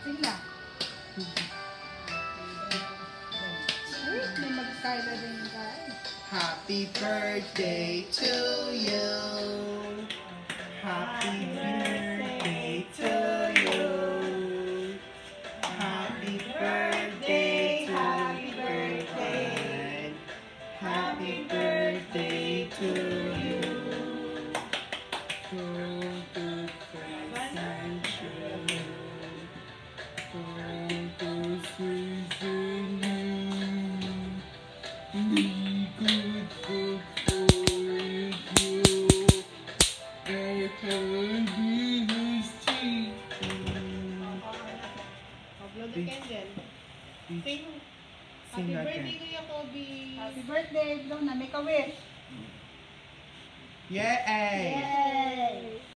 Sige na. May mag-Skyla din guys. Happy birthday to you. Happy birthday to you. Happy birthday, happy birthday. Happy birthday to you. Happy birthday, Kuya Kobe. Happy birthday, Donna. Make a wish. Yay!